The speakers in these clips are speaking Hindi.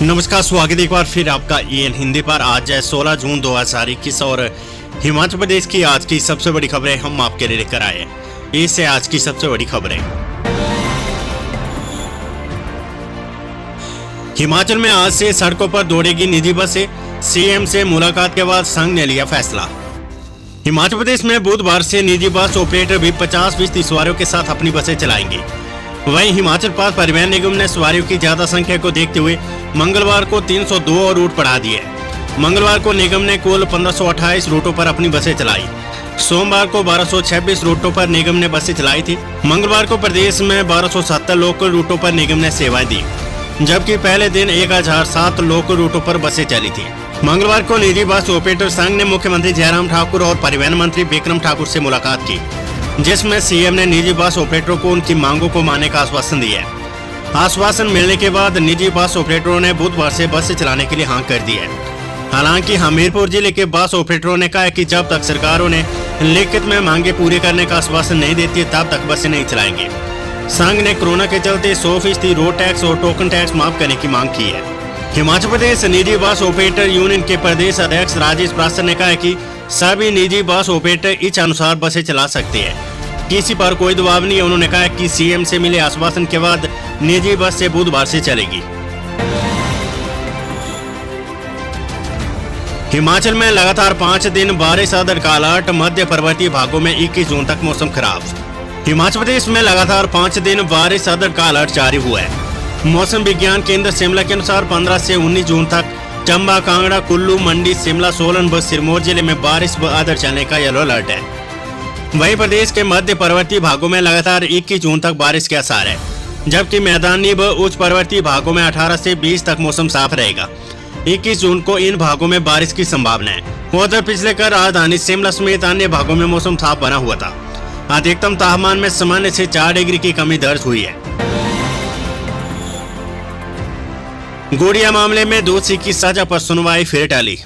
नमस्कार, स्वागत एक बार फिर आपका EN हिंदी पर। आज है 16 जून 2021 और हिमाचल प्रदेश की आज की सबसे बड़ी खबरें हम आपके लिए लेकर आए हैं। इससे आज की सबसे बड़ी खबरें। हिमाचल में आज से सड़कों पर दौड़ेगी निजी बसें। CM से मुलाकात के बाद संघ ने लिया फैसला। हिमाचल प्रदेश में बुधवार से निजी बस ऑपरेटर भी 50-20 सवारियों के साथ अपनी बसें चलाएंगे। वहीं हिमाचल पथ परिवहन निगम ने सवारियों की ज्यादा संख्या को देखते हुए मंगलवार को 302 रूट बढ़ा दिए। मंगलवार को निगम ने कुल 1528 रूटों पर अपनी बसें चलाई। सोमवार को 1226 रूटों पर निगम ने बसें चलाई थी। मंगलवार को प्रदेश में 1270 लोकल रूटों पर निगम ने सेवाएं दी, जबकि पहले दिन 1007 लोकल रूटों पर बसें चली थी। मंगलवार को निजी बस ऑपरेटर संघ ने मुख्यमंत्री जयराम ठाकुर और परिवहन मंत्री बिक्रम ठाकुर से मुलाकात की, जिसमें CM ने निजी बस ऑपरेटरों को उनकी मांगों को मानने का आश्वासन दिया। आश्वासन मिलने के बाद निजी बस ऑपरेटरों ने बुधवार से बसें चलाने के लिए हाँ कर दी है। हालांकि हमीरपुर जिले के बस ऑपरेटरों ने कहा कि जब तक सरकारों ने लिखित में मांगे पूरी करने का आश्वासन नहीं देती तब तक बसें नहीं चलाएंगे। संघ ने कोरोना के चलते 100% रोड टैक्स और टोकन टैक्स माफ करने की मांग की है। हिमाचल प्रदेश निजी बस ऑपरेटर यूनियन के प्रदेश अध्यक्ष राजेश प्रासर ने कहा कि सभी निजी बस ऑपरेटर इच्छा अनुसार बसें चला सकते हैं, किसी पर कोई दबाव नहीं है। उन्होंने कहा कि CM से मिले आश्वासन के बाद निजी बस से बुधवार से चलेगी। हिमाचल में लगातार 5 दिन बारिश अलर्ट का अलर्ट। मध्य पर्वतीय भागों में 21 जून तक मौसम खराब। हिमाचल प्रदेश में लगातार 5 दिन बारिश अलर्ट का अलर्ट जारी हुआ है। मौसम विज्ञान केंद्र शिमला के अनुसार 15 से 19 जून तक चंबा, कांगड़ा, कुल्लू, मंडी, शिमला, सोलन व सिरमौर जिले में बारिश व अलर्ट चलने का येलो अलर्ट है। वहीं प्रदेश के मध्य पर्वतीय भागों में लगातार 21 जून तक बारिश के आसार है, जबकि मैदानी व उच्च पर्वतीय भागों में 18 से 20 तक मौसम साफ रहेगा। 21 जून को इन भागों में बारिश की संभावना है। उधर पिछले कल राजधानी शिमला समेत अन्य भागों में मौसम साफ बना हुआ था। अधिकतम तापमान में सामान्य से 4 डिग्री की कमी दर्ज हुई है। गुड़िया मामले में दोषी की सजा पर सुनवाई फिर टाली।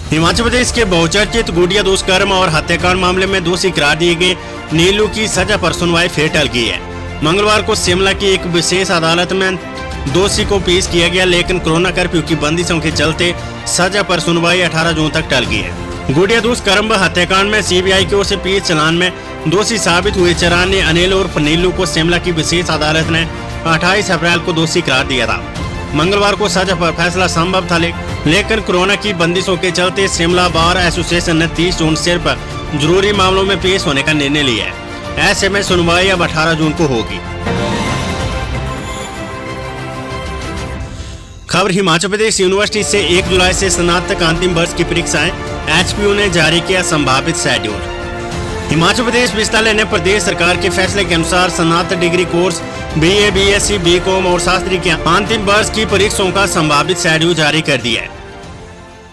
हिमाचल प्रदेश के बहुचर्चित गुड़िया दुष्कर्म और हत्याकांड मामले में दोषी करार दिए गए नीलू की सजा पर सुनवाई फिर टल गई है। मंगलवार को शिमला की एक विशेष अदालत में दोषी को पेश किया गया, लेकिन कोरोना कर्फ्यू की बंदिशों के चलते सजा पर सुनवाई 18 जून तक टल गई है। गुड़िया दुष्कर्म व हत्याकांड में CBI की ओर से पेश चालान में दोषी साबित हुए चरानी अनिल उर्फ नीलू को शिमला की विशेष अदालत ने 28 अप्रैल को दोषी करार दिया था। मंगलवार को सजा पर फैसला संभव था, लेकिन कोरोना की बंदिशों के चलते शिमला बार एसोसिएशन ने 30 जून सिर्फ जरूरी मामलों में पेश होने का निर्णय लिया है। ऐसे में सुनवाई अब 18 जून को होगी। खबर हिमाचल प्रदेश यूनिवर्सिटी से 1 जुलाई से स्नातक अंतिम वर्ष की परीक्षाएं। HPU ने जारी किया संभावित शेड्यूल। हिमाचल प्रदेश विश्वविद्यालय ने प्रदेश सरकार के फैसले के अनुसार स्नातक degree course BA, BSc, BCom और शास्त्री के अंतिम वर्ष की परीक्षाओं का संभावित शेड्यूल जारी कर दिया है।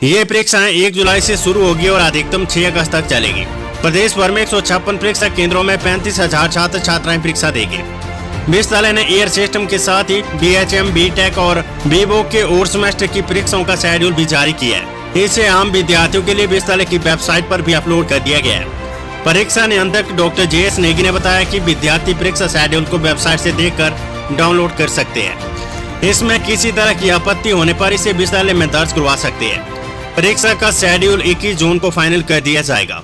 ये परीक्षाएं 1 जुलाई से शुरू होगी और अधिकतम 6 अगस्त तक चलेगी। प्रदेश भर में 156 परीक्षा केंद्रों में 35,000 छात्र छात्राएं परीक्षा देंगे। विश्वविद्यालय ने एयर सिस्टम के साथ ही BHM, BTech और BVOC के और सेमेस्टर की परीक्षाओं का शेड्यूल भी जारी किया है। इसे आम विद्यार्थियों के लिए विश्वविद्यालय की वेबसाइट पर भी अपलोड कर दिया गया है। परीक्षा नियंत्रक डॉक्टर JS नेगी ने बताया कि विद्यार्थी परीक्षा शेड्यूल को वेबसाइट से देखकर डाउनलोड कर सकते हैं। इसमें किसी तरह की आपत्ति होने पर इसे विश्वविद्यालय में दर्ज करवा सकते हैं। परीक्षा का शेड्यूल 21 जून को फाइनल कर दिया जाएगा।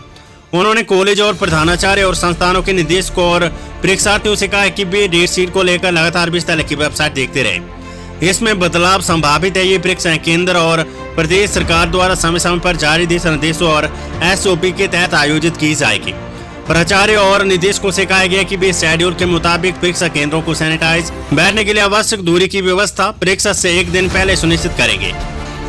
उन्होंने कॉलेज और प्रधानाचार्य और संस्थानों के निदेशकों और परीक्षार्थियों से कहा कि वे डेट शीट को लेकर लगातार विश्वविद्यालय की वेबसाइट देखते रहे। इसमें बदलाव संभावित है। ये परीक्षाएं केंद्र और प्रदेश सरकार द्वारा समय समय पर जारी दिशा निर्देशों और SOP के तहत आयोजित की जाएगी। प्राचार्य और निदेशकों से कहा गया कि वे शेड्यूल के मुताबिक परीक्षा केंद्रों को सैनिटाइज, बैठने के लिए आवश्यक दूरी की व्यवस्था परीक्षा से 1 दिन पहले सुनिश्चित करेंगे।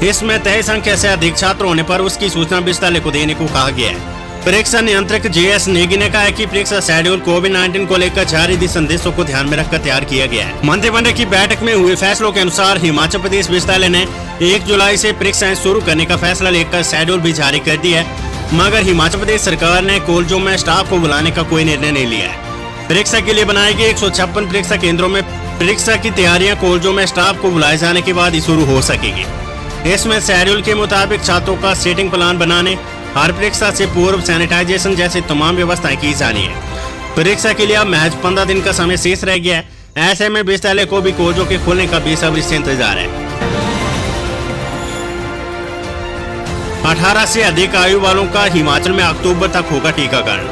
इसमें तय संख्या से अधिक छात्र होने पर उसकी सूचना विश्वविद्यालय को देने को कहा गया है। परीक्षा नियंत्रक JS नेगी ने कहा कि परीक्षा शेड्यूल कोविड-19 को लेकर जारी दिशा निर्देशों को ध्यान में रखकर तैयार किया गया है। मंत्रिमंडल की बैठक में हुए फैसलों के अनुसार हिमाचल प्रदेश विश्वविद्यालय ने 1 जुलाई से परीक्षाएं शुरू करने का फैसला लेकर शेड्यूल भी जारी कर दिया है, मगर हिमाचल प्रदेश सरकार ने कॉलेजों में स्टाफ को बुलाने का कोई निर्णय नहीं लिया है। परीक्षा के लिए बनाए गए 156 परीक्षा केंद्रों में परीक्षा की तैयारियां कॉलेजों में स्टाफ को बुलाए जाने के बाद ही शुरू हो सकेगी। इसमें शेड्यूल के मुताबिक छात्रों का सीटिंग प्लान बनाने, हर परीक्षा से पूर्व सैनिटाइजेशन जैसी तमाम व्यवस्थाएं की जानी है। परीक्षा के लिए अब महज 15 दिन का समय शेष रह गया है। ऐसे में विश्वविद्यालय को भी कॉलेजों के खोलने का बेसब्री से इंतजार है। 18 से अधिक आयु वालों का हिमाचल में अक्टूबर तक होगा टीकाकरण।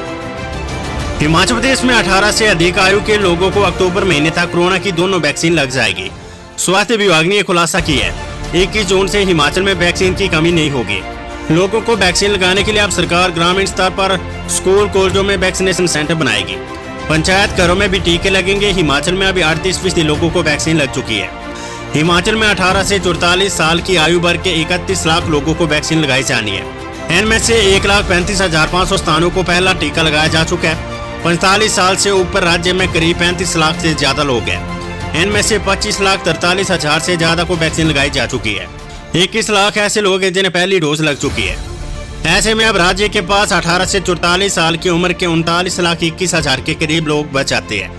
हिमाचल प्रदेश में 18 से अधिक आयु के लोगों को अक्टूबर महीने तक कोरोना की दोनों वैक्सीन लग जाएगी। स्वास्थ्य विभाग ने यह खुलासा किया है। 21 जून से हिमाचल में वैक्सीन की कमी नहीं होगी। लोगों को वैक्सीन लगाने के लिए अब सरकार ग्रामीण स्तर पर स्कूल कॉलेजों में वैक्सीनेशन सेंटर बनाएगी। पंचायत घरों में भी टीके लगेंगे। हिमाचल में अभी 38% लोगों को वैक्सीन लग चुकी है। हिमाचल में 18 से 44 साल की आयु वर्ग के 31 लाख लोगों को वैक्सीन लगाई जानी है। इनमें से 1,35,500 स्थानों को पहला टीका लगाया जा चुका है। 45 साल से ऊपर राज्य में करीब 35 लाख से ज्यादा लोग हैं। इनमें से 25,43,000 से ज्यादा को वैक्सीन लगाई जा चुकी है। 21 लाख ऐसे लोग हैं जिन्हें पहली डोज लग चुकी है। ऐसे में अब राज्य के पास 18 से 44 साल की उम्र के 39,21,000 के करीब लोग बच जाते हैं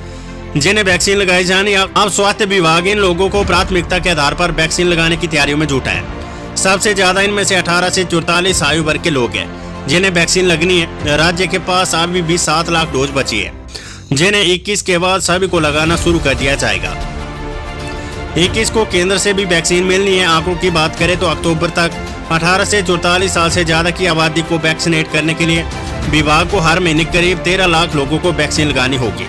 जिन्हें वैक्सीन लगाई जानी। अब स्वास्थ्य विभाग इन लोगों को प्राथमिकता के आधार पर वैक्सीन लगाने की तैयारियों में जुटा है। सबसे ज्यादा इनमें से 18 से 44 आयु वर्ग के लोग हैं जिन्हें वैक्सीन लगनी है। राज्य के पास अभी भी 7 लाख डोज बची है जिन्हें 21 के बाद सभी को लगाना शुरू कर दिया जाएगा। 21 को केंद्र से भी वैक्सीन मिलनी है। आंकड़ों की बात करें तो अक्टूबर तक 18 से 44 साल से ज्यादा की आबादी को वैक्सीनेट करने के लिए विभाग को हर महीने करीब 13 लाख लोगों को वैक्सीन लगानी होगी।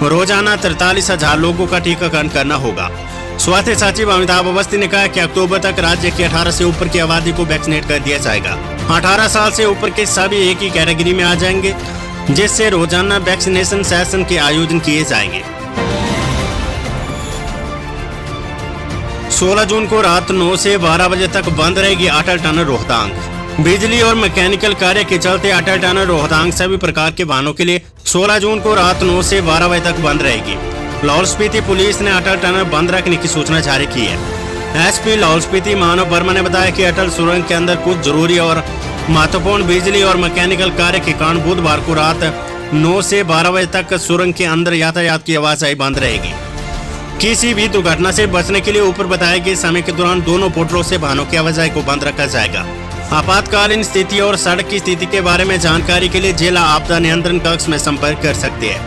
रोजाना 43,000 लोगों का टीकाकरण करना होगा। स्वास्थ्य सचिव अमिताभ अवस्थी ने कहा कि अक्टूबर तक राज्य की 18 से ऊपर की आबादी को वैक्सीनेट कर दिया जाएगा। 18 साल से ऊपर के सभी एक ही कैटेगरी में आ जाएंगे, जिससे रोजाना वैक्सीनेशन सेशन के आयोजन किए जाएंगे। 16 जून को रात 9 से 12 बजे तक बंद रहेगी अटल टनल रोहतांग। बिजली और मैकेनिकल कार्य के चलते अटल टनल रोहतांग सभी प्रकार के वाहनों के लिए 16 जून को रात 9 से 12 बजे तक बंद रहेगी। लाहौल स्पीति पुलिस ने अटल टनल बंद रखने की सूचना जारी की है। एसपी लाहौल स्पीति मानव वर्मा ने बताया कि अटल सुरंग के अंदर कुछ जरूरी और महत्वपूर्ण बिजली और मैकेनिकल कार्य के कारण बुधवार को रात 9 से 12 बजे तक सुरंग के अंदर यातायात की आवाजाही बंद रहेगी। किसी भी दुर्घटना से बचने के लिए ऊपर बताए गए समय के दौरान दोनों पोर्टलों से वाहनों की आवाजाही को बंद रखा जाएगा। आपातकालीन स्थिति और सड़क की स्थिति के बारे में जानकारी के लिए जिला आपदा नियंत्रण कक्ष में संपर्क कर सकते हैं।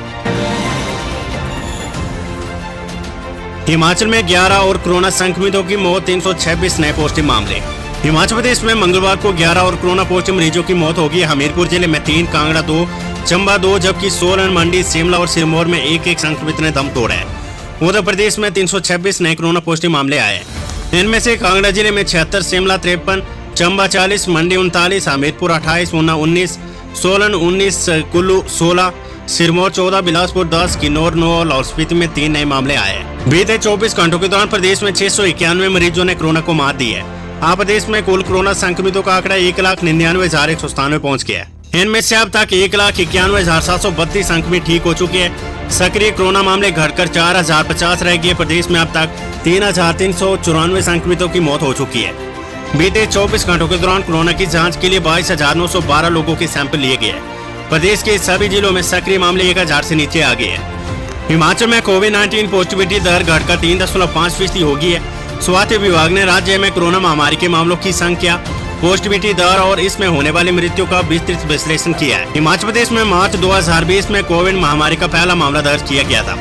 हिमाचल में 11 और कोरोना संक्रमितों की मौत, 326 नए पॉजिटिव मामले। हिमाचल प्रदेश में मंगलवार को 11 और कोरोना पॉजिटिव मरीजों की मौत होगी। हमीरपुर जिले में 3, कांगड़ा 2, चंबा 2, जबकि सोलन, मंडी, शिमला और सिरमौर में एक संक्रमित ने दम तोड़ा है। उत्तर प्रदेश में 326 नए कोरोना पॉजिटिव मामले आए। इनमें से कांगड़ा जिले में 76, शिमला 53, चंबा 40, मंडी 39, हमीरपुर 28, ऊना 19, सोलन 19, कुल्लू 16, सिरमौर 14, बिलासपुर 10, किन्नौर 9 और लाहौल स्पीति में 3 नए मामले आए। बीते 24 घंटों के दौरान प्रदेश में 691 मरीजों ने कोरोना को मात दी है। अब प्रदेश में कुल कोरोना संक्रमितों का आंकड़ा 1,99,197 पहुँच गया है। इनमें से अब तक 1,91,732 संक्रमित ठीक हो चुके हैं। सक्रिय कोरोना मामले घटकर 4,050 रह गए। प्रदेश में अब तक 3,394 संक्रमितों की मौत हो चुकी है। बीते 24 घंटों के दौरान कोरोना की जांच के लिए 22,912 लोगों के सैंपल लिए गए। प्रदेश के सभी जिलों में सक्रिय मामले 1,000 से नीचे आ गए हैं। हिमाचल में कोविड-19 पॉजिटिविटी दर घटकर 3.5% हो गई है। स्वास्थ्य विभाग ने राज्य में कोरोना महामारी के मामलों की संख्या, पॉजिटिविटी दर और इसमें होने वाली मृत्यु का विस्तृत विश्लेषण किया है। हिमाचल प्रदेश में मार्च 2020 में कोविड महामारी का पहला मामला दर्ज किया गया था।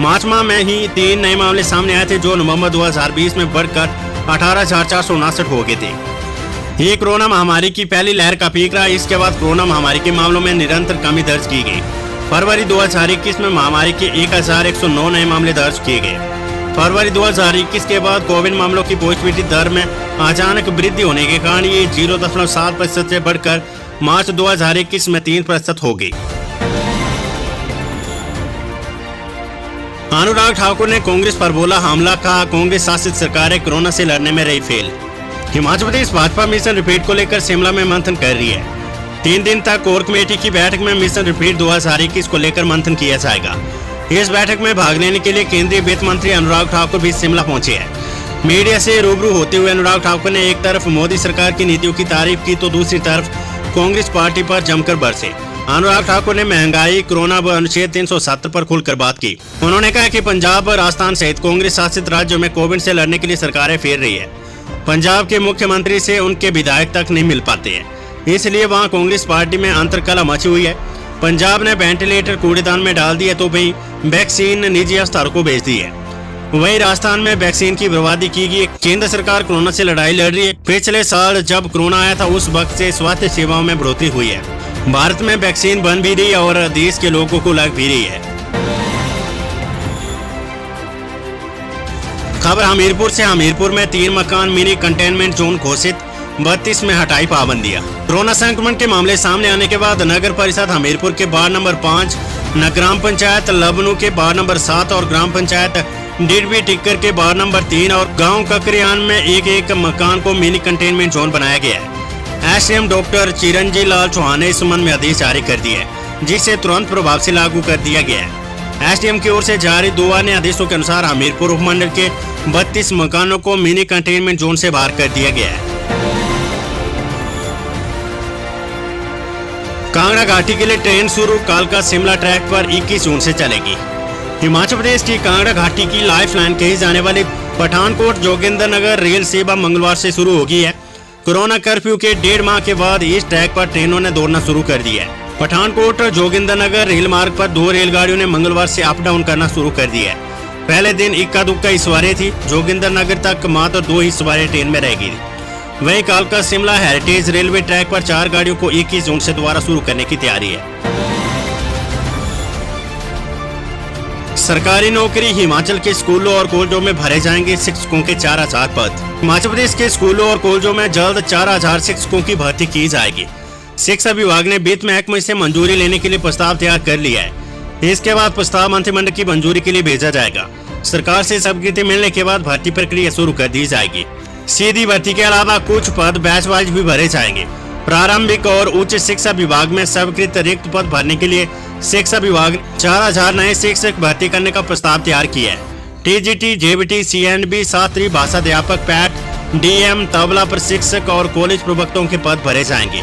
मार्च माह में ही 3 नए मामले सामने आए थे, जो नवंबर 2020 में बढ़कर 18,459 हो गए थे। ये कोरोना महामारी की पहली लहर का पीक रहा। इसके बाद कोरोना महामारी के मामलों में निरंतर कमी दर्ज की गई। फरवरी 2021 में महामारी के 1,109 नए मामले दर्ज किए गए। फरवरी 2021 के बाद कोविड मामलों की पॉजिटिविटी दर में अचानक वृद्धि होने के कारण ये 0.7% से बढ़कर मार्च 2021 में 3% हो गई। अनुराग ठाकुर ने कांग्रेस पर बोला हमला, कहा कांग्रेस शासित सरकारें कोरोना से लड़ने में रही fail. Himachal Pradesh Bhajpa mission repeat को लेकर शिमला में मंथन कर रही है। 3 दिन तक कोर कमेटी की बैठक में मिशन रिपीट 2021 को लेकर मंथन किया जाएगा। इस बैठक में भाग लेने के लिए केंद्रीय वित्त मंत्री अनुराग ठाकुर भी शिमला पहुंचे हैं। मीडिया से रूबरू होते हुए अनुराग ठाकुर ने एक तरफ मोदी सरकार की नीतियों की तारीफ की तो दूसरी तरफ कांग्रेस पार्टी पर जमकर बरसे। अनुराग ठाकुर ने महंगाई, कोरोना व अनुच्छेद 370 पर खुलकर बात की। उन्होंने कहा कि पंजाब और राजस्थान सहित कांग्रेस शासित राज्यों में कोविड से लड़ने के लिए सरकारें फेर रही है। पंजाब के मुख्यमंत्री से उनके विधायक तक नहीं मिल पाते हैं, इसलिए वहां कांग्रेस पार्टी में अंतरकलह मची हुई है। पंजाब ने वेंटिलेटर कूड़ेदान में डाल दिए तो वहीं वैक्सीन निजी अस्पतालों को भेज दी है। वहीं राजस्थान में वैक्सीन की बर्बादी की गई। केंद्र सरकार कोरोना से लड़ाई लड़ रही है। पिछले साल जब कोरोना आया था उस वक्त से स्वास्थ्य सेवाओं में बढ़ोतरी हुई है। भारत में वैक्सीन बन भी रही है और देश के लोगों को लग भी रही है। खबर हमीरपुर से। हमीरपुर में 3 मकान मिनी कंटेनमेंट जोन घोषित, 32 में हटाई पाबंदियां। कोरोना संक्रमण के मामले सामने आने के बाद नगर परिषद हमीरपुर के वार्ड नंबर 5, ग्राम पंचायत लबनू के वार्ड नंबर 7 और ग्राम पंचायत डिडवी टिक्कर के वार्ड नंबर 3 और गांव ककरियान में एक मकान को मिनी कंटेनमेंट जोन बनाया गया है। एसडीएम डॉक्टर चिरंजी लाल चौहान ने इस संबंध में आदेश जारी कर दिए, जिसे तुरंत प्रभाव से लागू कर दिया गया है। एसडीएम की ओर से जारी 2 अन्य आदेशों के अनुसार हमीरपुर उपमंडल के 32 मकानों को मिनी कंटेनमेंट जोन से बाहर कर दिया गया है। कांगड़ा घाटी के लिए ट्रेन शुरू। कालका शिमला ट्रैक पर 21 जून से चलेगी। हिमाचल प्रदेश की कांगड़ा घाटी की लाइफ लाइन कही जाने वाली पठानकोट जोगिंद्रनगर रेल सेवा मंगलवार से शुरू होगी है। कोरोना कर्फ्यू के 1.5 माह के बाद इस ट्रैक पर ट्रेनों ने दौड़ना शुरू कर दिया है। पठानकोट जोगिंद्रनगर रेल मार्ग पर 2 रेलगाड़ियों ने मंगलवार से अप डाउन करना शुरू कर दिया है। पहले दिन इक्का दुक्का सवारी थी। जोगिंद्रनगर तक मात्र 2 ही सवारी ट्रेन में रहेगी। वहीं कालका शिमला हेरिटेज रेलवे ट्रैक पर 4 गाड़ियों को 21 जून से दोबारा शुरू करने की तैयारी है। सरकारी नौकरी। हिमाचल के स्कूलों और कॉलेजों में भरे जाएंगे शिक्षकों के 4000 पद। हिमाचल प्रदेश के स्कूलों और कॉलेजों में जल्द 4000 शिक्षकों की भर्ती की जाएगी। शिक्षा विभाग ने वित्त महकमे से मंजूरी लेने के लिए प्रस्ताव तैयार कर लिया है। इसके बाद प्रस्ताव मंत्रिमंडल की मंजूरी के लिए भेजा जाएगा। सरकार से स्वीकृति मिलने के बाद भर्ती प्रक्रिया शुरू कर दी जाएगी। सीधी भर्ती के अलावा कुछ पद बैच वाइज भी भरे जाएंगे। प्रारंभिक और उच्च शिक्षा विभाग में स्वीकृत रिक्त पद भरने के लिए शिक्षा विभाग 4000 नए शिक्षक भर्ती करने का प्रस्ताव तैयार किया है। टीजीटी, जेबीटी, सीएनबी, शास्त्रीय भाषा अध्यापक, पैट, डीएम, तबला प्रशिक्षक और कॉलेज प्रवक्ताओं के पद भरे जाएंगे।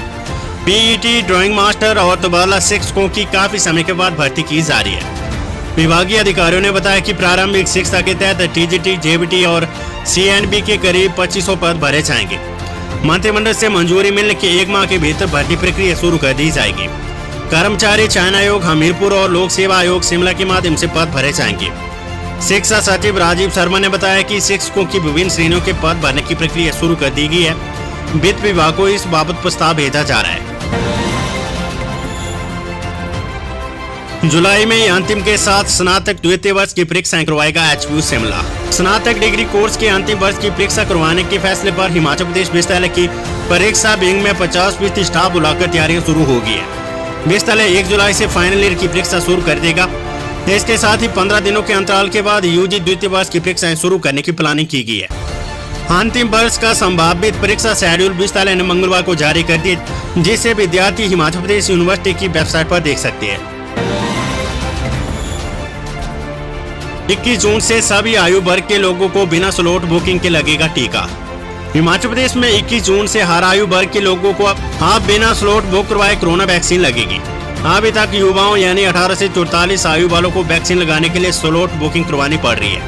पीईटी, ड्राइंग मास्टर और तबला शिक्षकों की काफी समय के बाद भर्ती की जा रही है। विभागीय अधिकारियों ने बताया कि प्रारंभिक शिक्षा के तहत टीजीटी, जेबीटी और सीएनबी के करीब 2500 पद भरे जाएंगे। मंत्रिमंडल से मंजूरी मिलने के 1 माह के भीतर भर्ती प्रक्रिया शुरू कर दी जाएगी। कर्मचारी चयन आयोग हमीरपुर और लोक सेवा आयोग शिमला के माध्यम से पद भरे जाएंगे। शिक्षा सचिव राजीव शर्मा ने बताया कि शिक्षकों की विभिन्न श्रेणियों के पद भरने की प्रक्रिया शुरू कर दी गई है। वित्त विभाग को इस बाबत प्रस्ताव भेजा जा रहा है। जुलाई में अंतिम के साथ स्नातक द्वितीय वर्ष की परीक्षाएं करवाएगा एचपीयू शिमला। स्नातक डिग्री कोर्स के अंतिम वर्ष की परीक्षा करवाने के फैसले पर हिमाचल प्रदेश विश्वविद्यालय की परीक्षा विंग में 50% स्टाफ बुलाकर तैयारियां शुरू हो गई है। विश्वविद्यालय 1 जुलाई से फाइनल ईयर की परीक्षा शुरू कर देगा। इसके साथ ही 15 दिनों के अंतराल के बाद यूजी द्वितीय वर्ष की परीक्षाएं शुरू करने की प्लानिंग की गई है। अंतिम वर्ष का संभावित परीक्षा शेड्यूल विश्वविद्यालय ने मंगलवार को जारी कर दिया, जिसे विद्यार्थी हिमाचल प्रदेश यूनिवर्सिटी की वेबसाइट पर देख सकते हैं। 21 जून से सभी आयु वर्ग के लोगों को बिना स्लॉट बुकिंग के लगेगा टीका। हिमाचल प्रदेश में 21 जून से हर आयु वर्ग के लोगों को अब बिना स्लॉट बुक करवाए कोरोना वैक्सीन लगेगी। अभी तक युवाओं यानी 18 से 44 आयु वालों को वैक्सीन लगाने के लिए स्लॉट बुकिंग करवानी पड़ रही है।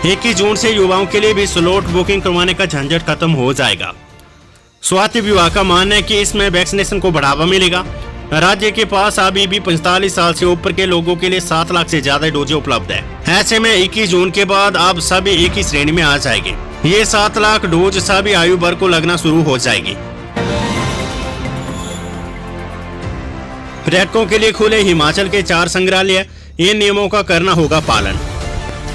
21 जून से युवाओं के लिए भी स्लॉट बुकिंग करवाने का झंझट खत्म हो जाएगा। स्वास्थ्य विभाग का मानना है कि इसमें वैक्सीनेशन को बढ़ावा मिलेगा। राज्य के पास अभी भी 45 साल से ऊपर के लोगों के लिए 7 लाख से ज्यादा डोजें उपलब्ध है। ऐसे में 21 जून के बाद अब सभी एक ही श्रेणी में आ जाएंगे। ये 7 लाख डोज सभी आयु वर्ग को लगना शुरू हो जाएगी। पर्यटकों के लिए खुले हिमाचल के 4 संग्रहालय, इन नियमों का करना होगा पालन।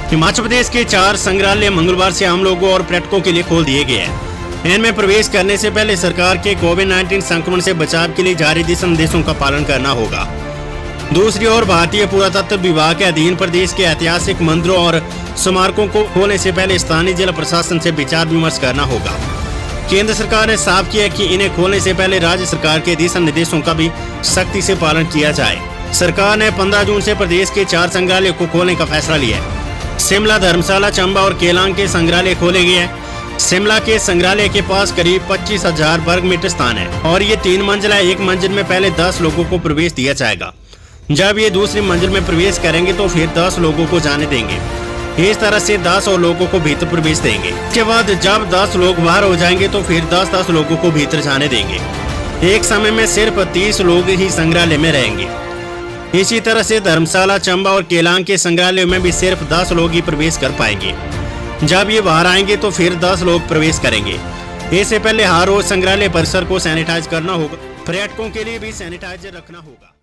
हिमाचल प्रदेश के 4 संग्रहालय मंगलवार से आम लोगों और पर्यटकों के लिए खोल दिए गए हैं। इनमें प्रवेश करने से पहले सरकार के कोविड-19 संक्रमण से बचाव के लिए जारी दिशा निर्देशों का पालन करना होगा। दूसरी ओर भारतीय पुरातत्व विभाग के अधीन प्रदेश के ऐतिहासिक मंदिरों और स्मारकों को खोलने से पहले स्थानीय जिला प्रशासन से विचार विमर्श करना होगा। केंद्र सरकार ने साफ किया कि इन्हें खोलने से पहले राज्य सरकार के दिशा निर्देशों का भी सख्ती से पालन किया जाए। सरकार ने 15 जून से प्रदेश के 4 संग्रहालय को खोलने का फैसला लिया है। शिमला, धर्मशाला, चंबा और केलांग के संग्रहालय खोले गए हैं। शिमला के संग्रहालय के पास करीब 25,000 वर्ग मीटर स्थान है और ये 3 मंजिल है। एक मंजिल में पहले 10 लोगों को प्रवेश दिया जाएगा। जब ये दूसरी मंजिल में प्रवेश करेंगे तो फिर 10 लोगों को जाने देंगे। इस तरह से 10 और लोगों को भीतर प्रवेश देंगे। इसके बाद जब 10 लोग बाहर हो जाएंगे तो फिर 10 लोगों को भीतर जाने देंगे। एक समय में सिर्फ 30 लोग ही संग्रहालय में रहेंगे। इसी तरह से धर्मशाला, चंबा और केलांग के संग्रहालय में भी सिर्फ 10 लोग ही प्रवेश कर पाएंगे। जब ये बाहर आएंगे तो फिर 10 लोग प्रवेश करेंगे। इससे पहले हर रोज संग्रहालय परिसर को सैनिटाइज करना होगा। पर्यटकों के लिए भी सैनिटाइजर रखना होगा।